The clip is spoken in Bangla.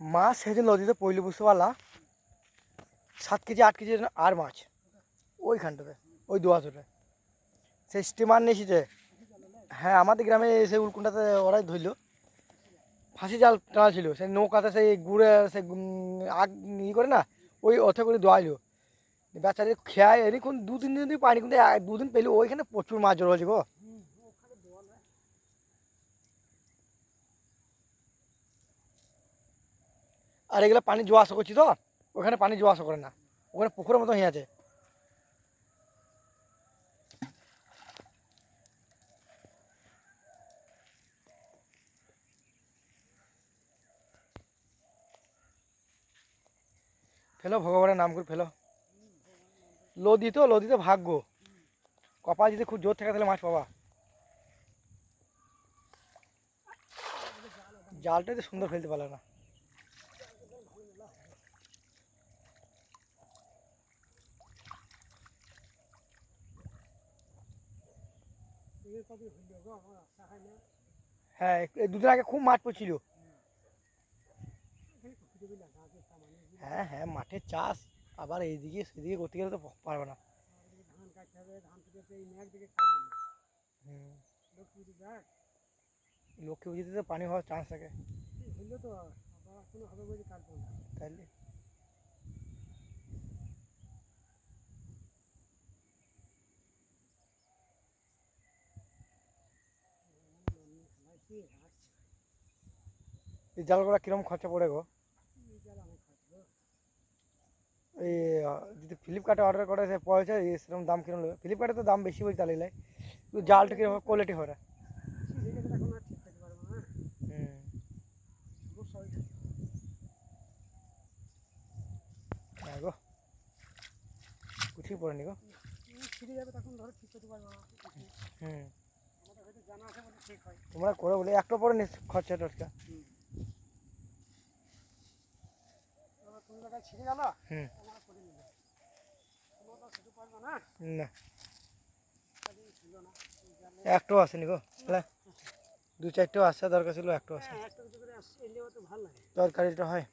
মাছ সেদিন নদীতে পইলে বুঝতে পারলা 7 কেজি 8 কেজি আর মাছ ওইখানটাতে ওই দোয়াশোটা সেই স্টিমার নিয়ে এসেছে। হ্যাঁ আমাদের গ্রামে সেই উলকুন্ডাতে ওরাই ধরলো, ফাঁসি জাল টানা ছিল সেই নৌকাতে সেই গুড়ে সেই আগ ই করে না ওই অথে করে দোয়াইলো বেচারি খেয়ায় এরকম 2-3 দিন পানি কিন্তু 2 দিন পেলে ওইখানে প্রচুর মাছ জড়ো হয়েছে গো। আর এগুলো পানি জোয়া আসা করছি তো ওখানে পানি জোয়া আসা করে না, ওখানে পুকুরের মতো হয়ে আছে। ফেলো ভগবানের নাম করে ফেলো। লদিতে ভাগ্য কপাল যদি খুব জোর থাকে তাহলে মাছ পাবা। জালটা তো সুন্দর ফেলতে পারলে না। হ্যাঁ এই দুদিন আগে খুব মাছ পড়ছিল। হ্যাঁ হ্যাঁ মাঠের চাষ আবার এইদিকে সেদিকে করতে গেলে তো পারবে না। লক্ষ্মী পুজোতে তো পানি হওয়ার চান্স থাকে তাইলে। এই জালগুলো কিরকম খরচা পড়ে গো? এই যদি ফ্লিপকার্টে অর্ডার করে সে পয়সা সেরকম দাম কিরকম নেবে? ফ্লিপকার্টে তো দাম বেশি বলছে তাহলে কিন্তু জালটা কিরকম কোয়ালিটি হবে? হ্যাঁ গো কিছুই পড়েনি গো। তোমরা করে বলে একটা পরে নিস খরচা টরচা। না একটাও আসেনি গো, 2-4টেও আসা দরকার ছিল, একটাও আসে তরকারিটা হয়।